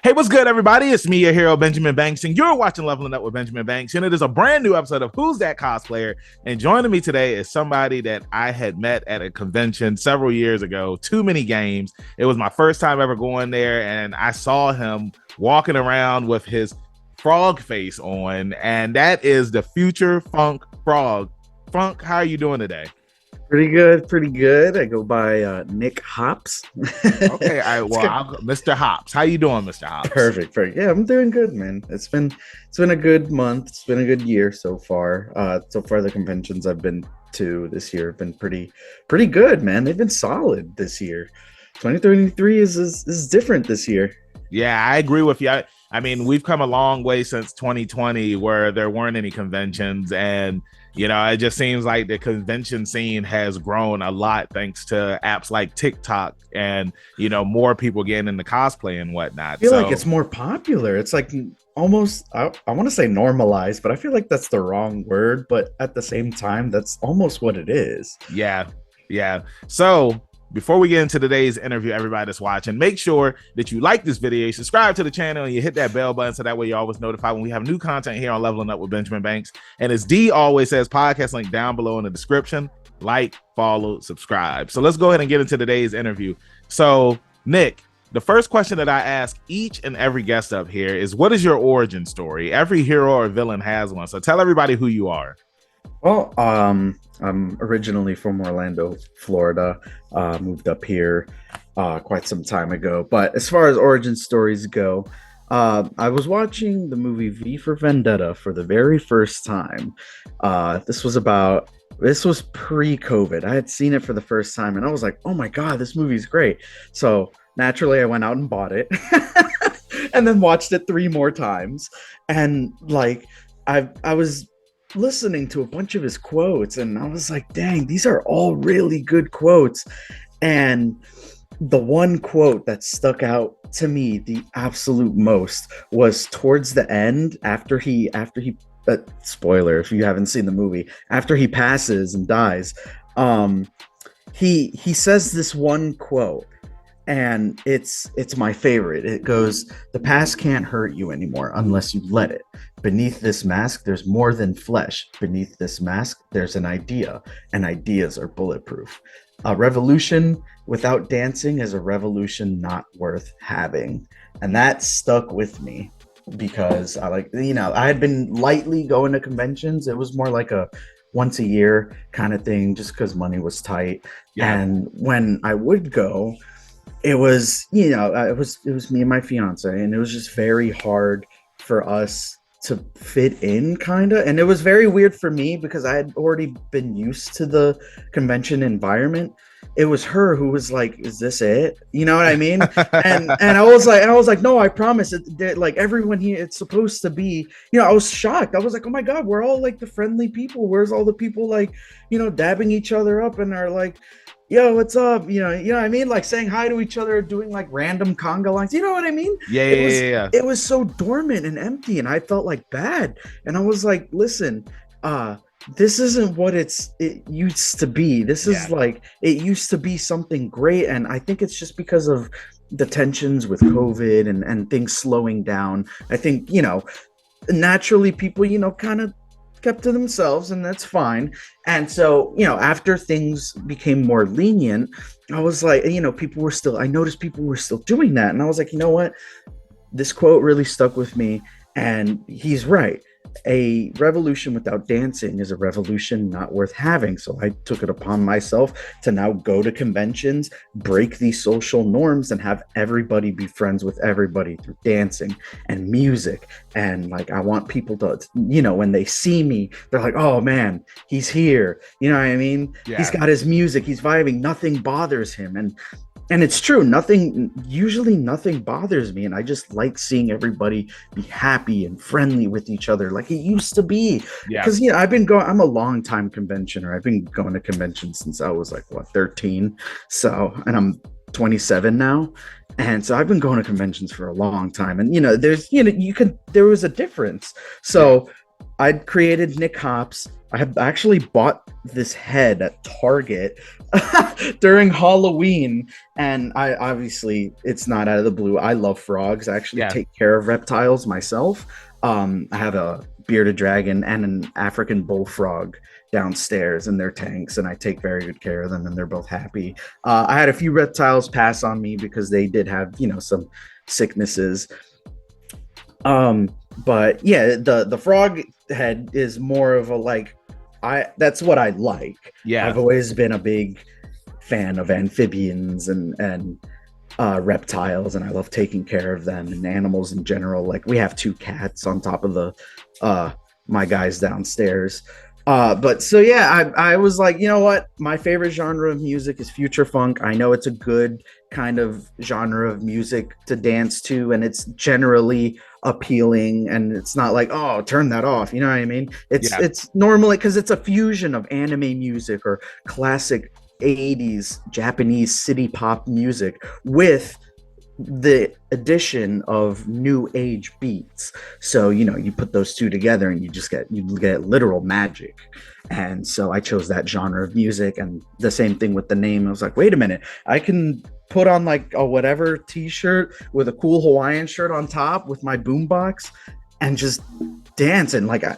Hey, what's good, everybody? It's me, your hero, Benjamin Banks, and you're watching Leveling Up with Benjamin Banks, and it is a brand new episode of Who's That Cosplayer? And joining me today is somebody that I had met at a convention several years ago, Too Many Games. It was my first time ever going there, and I saw him walking around with his frog face on, and that is the Future Funk Frog. Funk, how are you doing today? Pretty good, pretty good. I go by Nick Hops. Okay, Mr. Hops. How you doing, Mr. Hops? Perfect. Yeah, I'm doing good, man. It's been a good month. It's been a good year so far. So far the conventions I've been to this year have been pretty good, man. They've been solid this year. 2023 is different this year. Yeah, I agree with you. I mean, we've come a long way since 2020 where there weren't any conventions. And, it just seems like the convention scene has grown a lot thanks to apps like TikTok and, more people getting into cosplay and whatnot. I feel like it's more popular. It's like almost, I want to say normalized, but I feel like that's the wrong word. But at the same time, that's almost what it is. Yeah. So before we get into today's interview, everybody that's watching, make sure that you like this video, you subscribe to the channel, and you hit that bell button so that way you're always notified when we have new content here on Leveling Up with Benjamin Banks. And as D always says, podcast link down below in the description. Like, follow, subscribe. So let's go ahead and get into today's interview. So, Nick, the first question that I ask each and every guest up here is, what is your origin story? Every hero or villain has one. So tell everybody who you are. Well, I'm originally from Orlando, Florida. Moved up here quite some time ago. But as far as origin stories go, I was watching the movie V for Vendetta for the very first time. This was pre-COVID. I had seen it for the first time, and I was like, "Oh my god, this movie's great!" So naturally, I went out and bought it, and then watched it 3 more times. And like, I was listening to a bunch of his quotes, and I was like, dang, these are all really good quotes. And the one quote that stuck out to me the absolute most was towards the end, after he spoiler if you haven't seen the movie, after he passes and dies, he says this one quote, and it's my favorite. It goes, "The past can't hurt you anymore unless you let it. Beneath this mask, there's more than flesh. Beneath this mask, there's an idea, and ideas are bulletproof. A revolution without dancing is a revolution not worth having." And that stuck with me because I had been lightly going to conventions. It was more like a once a year kind of thing, just because money was tight. Yeah. And when I would go, it was, it was me and my fiance, and it was just very hard for us to fit in, kind of. And it was very weird for me because I had already been used to the convention environment. It was her who was like, "Is this it?" You know what I mean? and I was like, "No, I promise." Like, everyone here, it's supposed to be. I was shocked. I was like, "Oh my god, we're all like the friendly people. Where's all the people like, dabbing each other up and are like, 'Yo, what's up?' You know what I mean? Like saying hi to each other, doing like random conga lines. You know what I mean?" Yeah. It was so dormant and empty, and I felt like bad. And I was like, "Listen, this isn't what it used to be. This is like, it used to be something great." And I think it's just because of the tensions with COVID and things slowing down. I think, naturally people, kind of kept to themselves, and that's fine. And so, after things became more lenient, I was like, I noticed people were still doing that. And I was like, you know what? This quote really stuck with me, and he's right. A revolution without dancing is a revolution not worth having. So I took it upon myself to now go to conventions, break these social norms, and have everybody be friends with everybody through dancing and music. And like, I want people to, when they see me, they're like, "Oh man, he's here." You know what I mean? Yeah. He's got his music, he's vibing, nothing bothers him. And it's true, usually nothing bothers me, and I just like seeing everybody be happy and friendly with each other like it used to be. Because I'm a long time conventioner. I've been going to conventions since I was like 13. So, and I'm 27 now, and so I've been going to conventions for a long time. And there was a difference. So I'd created Nick Hops. I have actually bought this head at Target during Halloween, and I obviously it's not out of the blue. I love frogs. I actually Yeah. take care of reptiles myself. I have a bearded dragon and an African bullfrog downstairs in their tanks, and I take very good care of them, and they're both happy. I had a few reptiles pass on me because they did have, some sicknesses. But yeah, the frog head is more of a like, that's what I like. Yeah. I've always been a big fan of amphibians and reptiles, and I love taking care of them and animals in general. Like we have two cats on top of the my guys downstairs. But so yeah, I was like, you know what? My favorite genre of music is future funk. I know it's a good kind of genre of music to dance to, and it's generally appealing, and it's not like, oh, turn that off. You know what I mean? It's normally because it's a fusion of anime music or classic 80s Japanese city pop music with the addition of new age beats. So you put those two together and you get literal magic. And so I chose that genre of music, and the same thing with the name. I was like, wait a minute, I can put on like a whatever t-shirt with a cool Hawaiian shirt on top with my boombox and just dance, and like I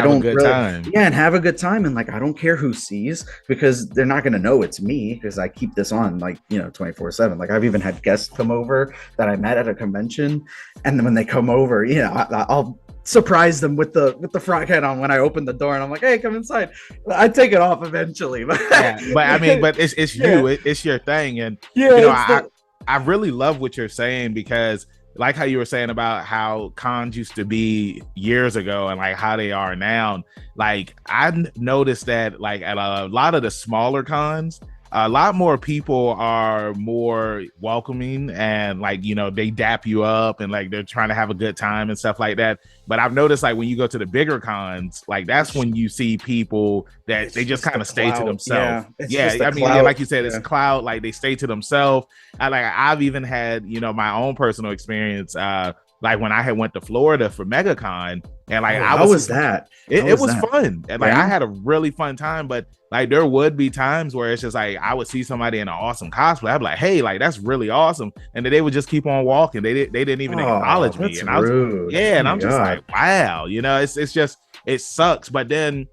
don't really time. Yeah, and have a good time, and like I don't care who sees, because they're not going to know it's me, because I keep this on like 24/7. Like I've even had guests come over that I met at a convention, and then when they come over, I'll surprise them with the frog head on when I open the door, and I'm like, hey, come inside. I take it off eventually, but but I mean, but it's you, it's your thing. And I really love what you're saying, because like how you were saying about how cons used to be years ago and like how they are now, like I've noticed that like at a lot of the smaller cons, a lot more people are more welcoming, and like they dap you up, and like they're trying to have a good time and stuff like that. But I've noticed like when you go to the bigger cons, like that's when you see people that they just kind of stay to themselves. I mean, like you said, it's cloud. Like they stay to themselves. I've even had my own personal experience. Like when I had went to Florida for MegaCon, and like how was that? It was fun, and like I had a really fun time. But like there would be times where it's just like I would see somebody in an awesome cosplay, I'd be like, hey, like that's really awesome, and then they would just keep on walking. They didn't even acknowledge me, and rude. I'm just like, wow, it's just, it sucks. But then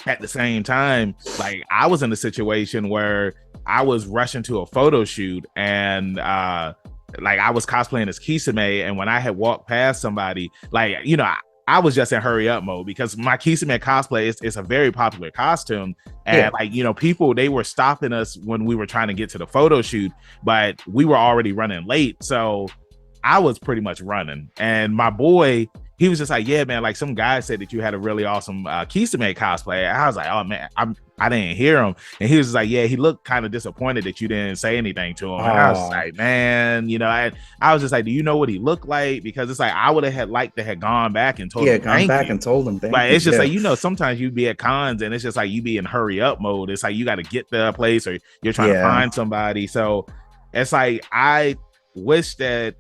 at the same time, like I was in a situation where I was rushing to a photo shoot, and like I was cosplaying as Kisame, and when I had walked past somebody, like I was just in hurry up mode, because my Kisame cosplay is a very popular costume, and like people, they were stopping us when we were trying to get to the photo shoot, but we were already running late, so I was pretty much running. And my boy, he was just like, yeah, man, like some guy said that you had a really awesome Kisame cosplay. I was like, oh man, I didn't hear him. And he was just like, yeah, he looked kind of disappointed that you didn't say anything to him. And I was like, man, I was just like, do you know what he looked like? Because it's like, I would have liked to have gone back and told him and told him thank but you. it's just like, sometimes you be at cons and it's just like you be in hurry up mode. It's like you got to get to a place, or you're trying to find somebody. So it's like, I wish that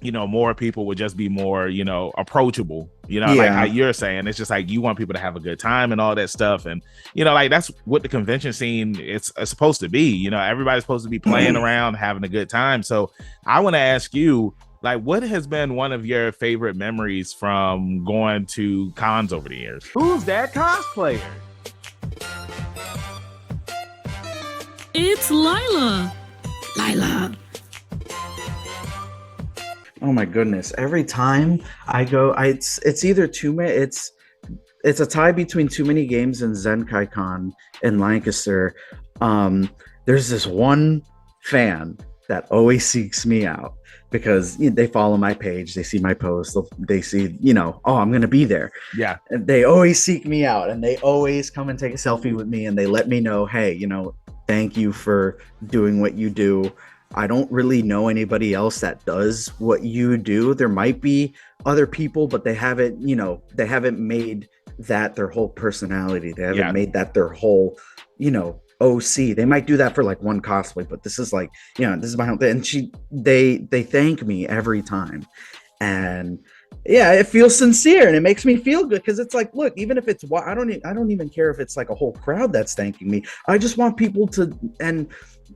more people would just be more approachable, like how you're saying. It's just like you want people to have a good time and all that stuff, and like that's what the convention scene it's supposed to be. Everybody's supposed to be playing around, having a good time. So I want to ask you, like, what has been one of your favorite memories from going to cons over the years? Who's that cosplayer? It's Lila. Oh my goodness! Every time I go, it's either it's a tie between Too Many Games and Zenkai Con in Lancaster. There's this one fan that always seeks me out, because they follow my page, they see my posts, they see, oh, I'm gonna be there. Yeah, and they always seek me out, and they always come and take a selfie with me, and they let me know, hey, thank you for doing what you do. I don't really know anybody else that does what you do. There might be other people, but they haven't made that their whole personality. They haven't made that their whole, OC. They might do that for like one cosplay, but this is like, this is my own thing. And they thank me every time. And Yeah, it feels sincere and it makes me feel good because it's like, look, even if it's what I don't even care if it's like a whole crowd that's thanking me. I just want people to, and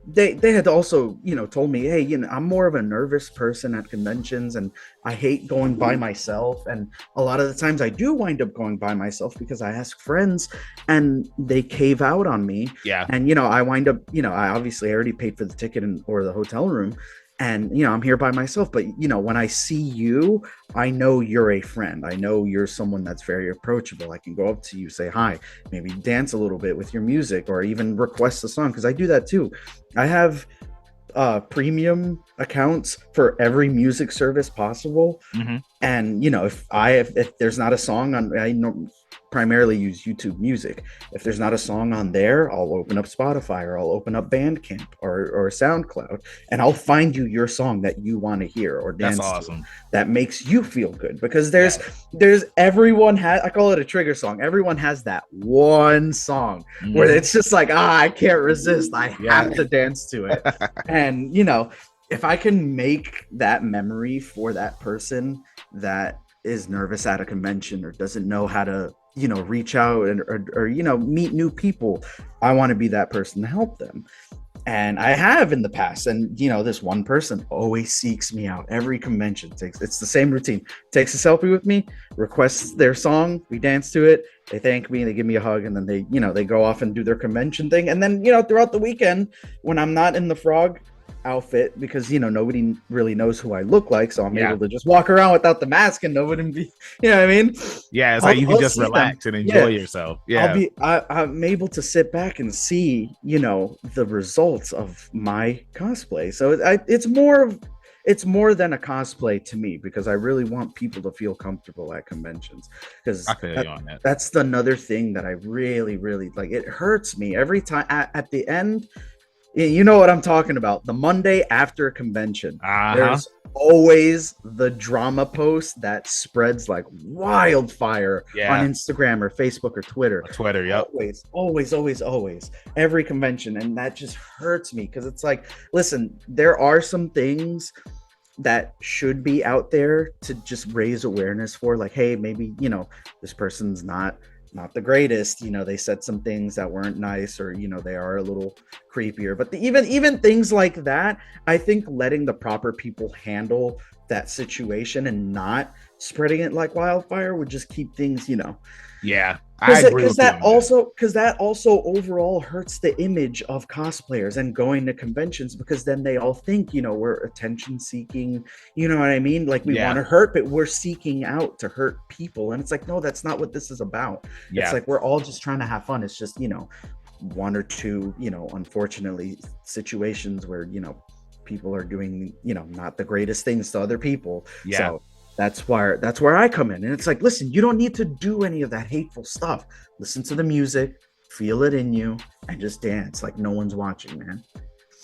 they had also, told me, hey, I'm more of a nervous person at conventions and I hate going by myself. And a lot of the times I do wind up going by myself because I ask friends and they cave out on me. Yeah. And I wind up, I obviously already paid for the ticket or the hotel room. And I'm here by myself, but when I see you, I know you're a friend. I know you're someone that's very approachable. I can go up to you, say hi, maybe dance a little bit with your music, or even request a song, because I do that too. I have premium accounts for every music service possible. Mm-hmm. And if there's not a song on, I primarily use YouTube Music. If there's not a song on there, I'll open up Spotify, or I'll open up Bandcamp or SoundCloud, and I'll find you your song that you want to hear or dance to, that makes you feel good. Because there's everyone has, I call it a trigger song. Everyone has that one song where it's just like, I can't resist. I have to dance to it. And if I can make that memory for that person that is nervous at a convention or doesn't know how to reach out or meet new people, I want to be that person to help them. And I have in the past. And this one person always seeks me out every convention. It's the same routine. Takes a selfie with me, requests their song, we dance to it, they thank me, they give me a hug, and then they go off and do their convention thing. And then throughout the weekend, when I'm not in the frog outfit, because nobody really knows who I look like, so I'm able to just walk around without the mask and nobody be, what I mean? Yeah, it's like you can just relax and enjoy yourself. Yeah, I'm able to sit back and see the results of my cosplay. So it's more than a cosplay to me, because I really want people to feel comfortable at conventions, because that's another thing that I really, really like. It hurts me every time at the end. You know what I'm talking about. The Monday after a convention, there's always the drama post that spreads like wildfire on Instagram or Facebook or Twitter. Yep. Always. Every convention. And that just hurts me, because it's like, listen, there are some things that should be out there to just raise awareness for, like, hey, maybe, this person's not the greatest, they said some things that weren't nice, or they are a little creepier, but even things like that, I think letting the proper people handle that situation and not spreading it like wildfire would just keep things I agree, because that also overall hurts the image of cosplayers and going to conventions, because then they all think we're attention seeking, you know what I mean, like we want to hurt, but we're seeking out to hurt people, and it's like, no, that's not what this is about. It's like we're all just trying to have fun. It's just one or two unfortunately situations where people are doing not the greatest things to other people. So that's where I come in. And it's like, listen, you don't need to do any of that hateful stuff. Listen to the music, feel it in you, and just dance like no one's watching, man.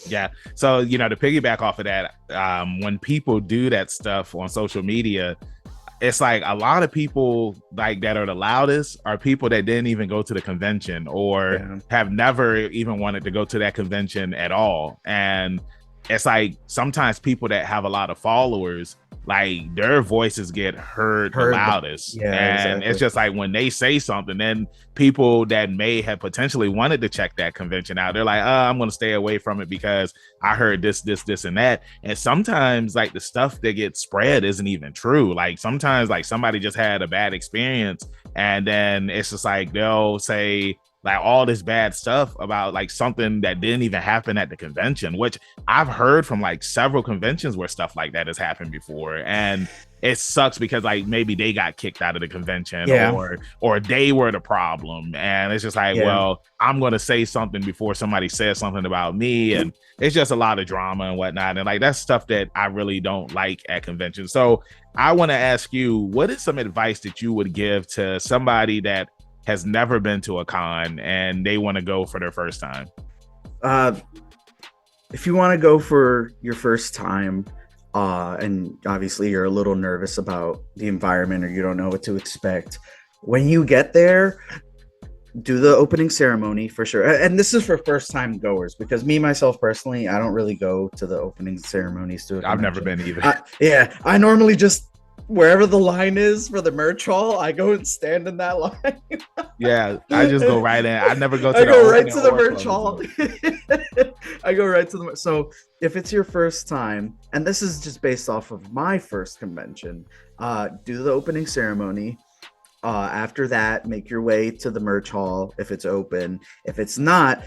Yeah. So, to piggyback off of that, when people do that stuff on social media, it's like a lot of people like that are the loudest are people that didn't even go to the convention, or have never even wanted to go to that convention at all. And it's like sometimes people that have a lot of followers, like their voices get heard the loudest. And it's just like when they say something, then people that may have potentially wanted to check that convention out, they're like, I'm going to stay away from it because I heard this, and that. And sometimes like the stuff that gets spread isn't even true. Like sometimes like somebody just had a bad experience, and then it's just like they'll say like all this bad stuff about like something that didn't even happen at the convention, which I've heard from like several conventions where stuff like that has happened before. And it sucks because like maybe they got kicked out of the convention, or they were the problem. And it's just like, well, I'm going to say something before somebody says something about me. And it's just a lot of drama and whatnot. And like, that's stuff that I really don't like at conventions. So I want to ask you, what is some advice that you would give to somebody that has never been to a con and they want to go for their first time? If you want to go for your first time, and obviously you're a little nervous about the environment or you don't know what to expect, when you get there, do the opening ceremony for sure. And this is for first time goers, because myself personally, I don't really go to the opening ceremonies. I've never been either. I normally just wherever the line is for the merch hall, I go and stand in that line. Yeah, I just go right in. I never go to I the go right opening to the or merch closing. hall. I go right to the. So if it's your first time, and this is just based off of my first convention, do the opening ceremony. After that, make your way to the merch hall if it's open. If it's not,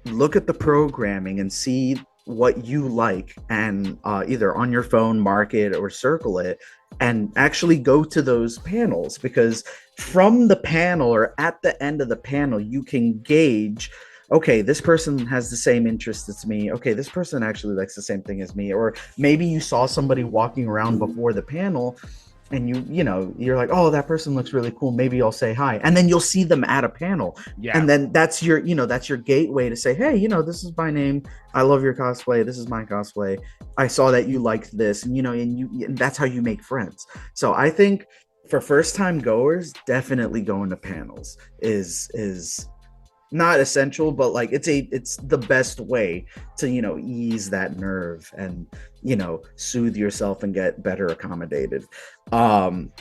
look at the programming and see what you like, and either on your phone mark it or circle it, and actually go to those panels, because from the panel or at the end of the panel you can gauge, okay, this person has the same interest as me, okay, this person actually likes the same thing as me, or maybe you saw somebody walking around before the panel and you're like, oh, that person looks really cool, maybe I'll say hi, and then you'll see them at a panel, Yeah, and then that's your gateway to say, hey, this is my name, I love your cosplay, this is my cosplay, I saw that you liked this, and that's how you make friends. So I think for first time goers, definitely going to panels is not essential, but like it's the best way to ease that nerve and soothe yourself and get better accommodated. um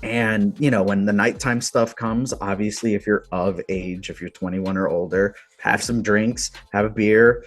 and when the nighttime stuff comes, obviously if you're of age, if you're 21 or older, have some drinks, have a beer,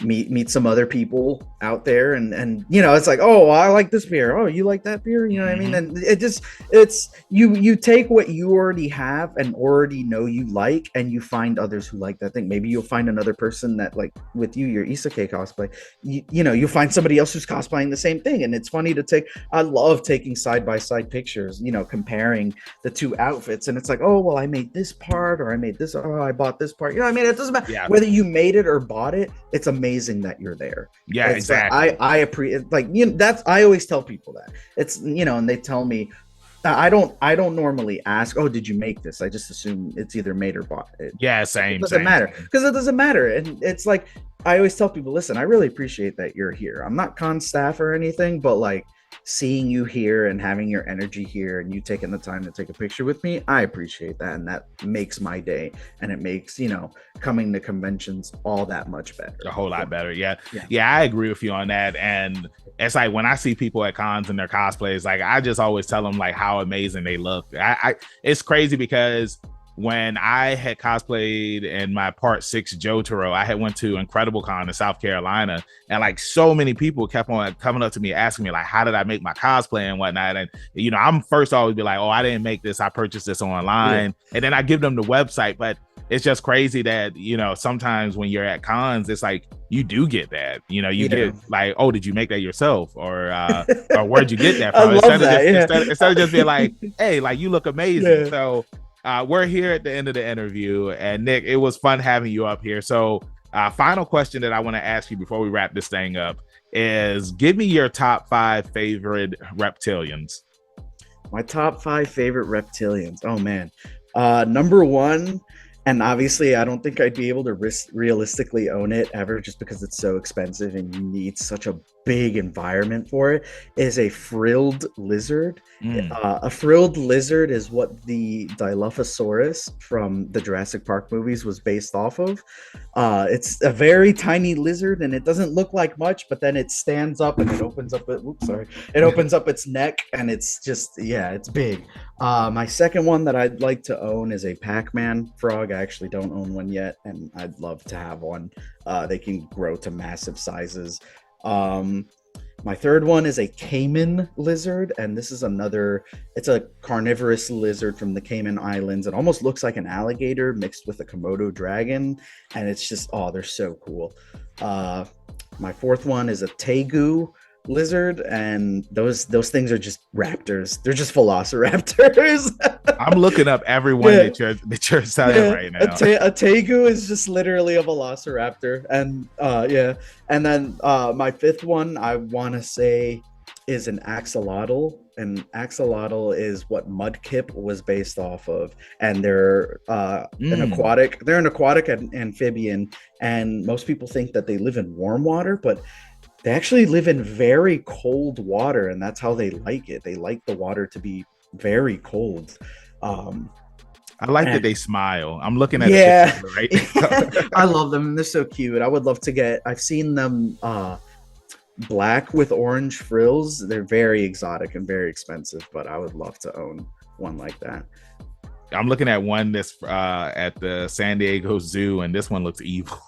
meet some other people out there, and it's like, oh, I like this beer, oh, you like that beer, what I mean? And it's you take what you already have and already know you like, and you find others who like that thing. Maybe you'll find another person that, like with you, your isekai cosplay, you'll find somebody else who's cosplaying the same thing, and it's funny to take. I love taking side by side pictures, comparing the two outfits, and it's like, oh, well, I made this part, or I made this, oh, I bought this part, I mean, it doesn't matter yeah, whether you made it or bought it. It's amazing that you're there. yeah, It's exactly. I appreciate, like, that's, I always tell people that. It's and they tell me, I don't normally ask, oh, did you make this? I just assume it's either made or bought. Yeah, It same, doesn't same, matter, same. because it doesn't matter. And it's like, I always tell people, listen, I really appreciate that you're here. I'm not con staff or anything, but like, seeing you here and having your energy here and you taking the time to take a picture with me, I appreciate that, and that makes my day, and it makes coming to conventions all that much better. A whole lot So, better. Yeah. yeah. Yeah, I agree with you on that. And it's like when I see people at cons and their cosplays, like I just always tell them like how amazing they look. It's crazy because when I had cosplayed in my part 6 Jotaro, I had went to Incredible Con in South Carolina, and like so many people kept on coming up to me asking me like, how did I make my cosplay and whatnot? And I'm first always be like, oh, I didn't make this, I purchased this Yeah. online, and then I give them the website. But it's just crazy that sometimes when you're at cons, it's like you do get that, you Yeah. get like, oh, did you make that yourself, or where'd you get that I from, love instead of that. just Yeah. instead of just being like, hey, like you look amazing. Yeah. So we're here at the end of the interview, and Nick, it was fun having you up here. So final question that I want to ask you before we wrap this thing up is, give me your top 5 favorite reptilians. My top 5 favorite reptilians. Oh man. Number 1, and obviously I don't think I'd be able to realistically own it ever, just because it's so expensive and you need such a big environment for it, is a frilled lizard. A frilled lizard is what the Dilophosaurus from the Jurassic Park movies was based off of. It's a very tiny lizard, and it doesn't look like much, but then it stands up and it opens up it opens up its neck, and it's just, yeah, it's big. My second one that I'd like to own is a Pac-Man frog. I actually don't own one yet, and I'd love to have one. They can grow to massive sizes. My third one is a Cayman lizard, and this is it's a carnivorous lizard from the Cayman Islands. It almost looks like an alligator mixed with a Komodo dragon, and it's just, oh, they're so cool. My fourth one is a Tegu lizard, and those things are just raptors. They're just velociraptors. I'm looking up everyone Yeah. that you're selling right now. A Tegu is just literally a velociraptor, and yeah. And then my fifth one, I want to say, is an axolotl. And axolotl is what Mudkip was based off of, and they're they're an aquatic amphibian, and most people think that they live in warm water, but they actually live in very cold water, and that's how they like it. They like the water to be very cold. I like that And they smile. I'm looking at yeah, a picture right now. I love them. They're so cute. I would love to get. I've seen them. black with orange frills. They're very exotic and very expensive, but I would love to own one like that. I'm looking at one that's at the San Diego Zoo, and this one looks evil.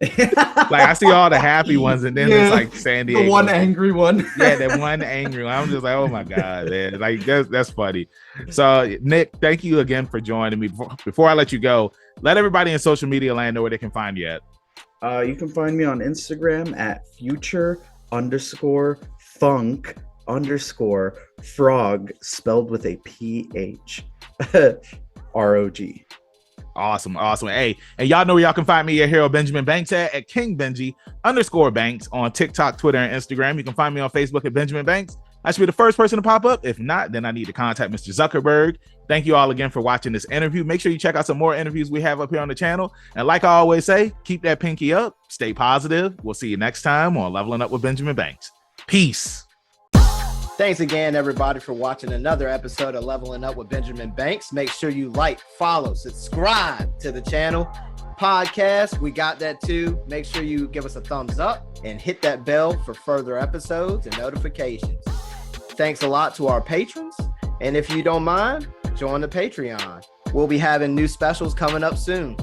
Like I see all the happy ones, and then it's like San Diego. The one angry one. Yeah, that one angry one. I'm just like, oh my God, man. Like that's funny. So Nick, thank you again for joining me. Before I let you go, let everybody in social media land know where they can find you at. You can find me on Instagram at future_funk_frog, spelled with a PH. ROG. Awesome. Hey, and y'all know where y'all can find me, your hero Benjamin Banks at King Benji_Banks on TikTok, Twitter, and Instagram. You can find me on Facebook at Benjamin Banks. I should be the first person to pop up. If not, then I need to contact Mr. Zuckerberg. Thank you all again for watching this interview. Make sure you check out some more interviews we have up here on the channel. And like I always say, keep that pinky up, stay positive. We'll see you next time on Leveling Up with Benjamin Banks. Peace. Thanks again, everybody, for watching another episode of Leveling Up with Benjamin Banks. Make sure you like, follow, subscribe to the channel. Podcast, we got that too. Make sure you give us a thumbs up and hit that bell for further episodes and notifications. Thanks a lot to our patrons. And if you don't mind, join the Patreon. We'll be having new specials coming up soon.